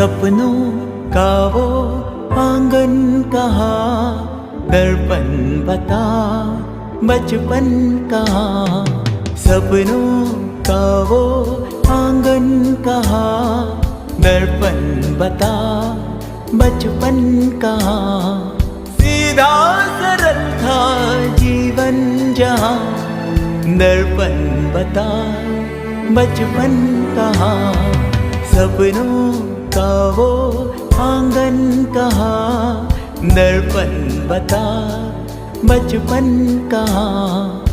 सपनों का वो आंगन कहाँ, दर्पण बता बचपन कहाँ। सपनों का वो आंगन कहाँ, दर्पण बता बचपन कहाँ। सीधा सरल था जीवन जहाँ, दर्पण बता बचपन कहाँ। सपनों का वो आंगन कहाँ, दर्पण बता बचपन कहाँ।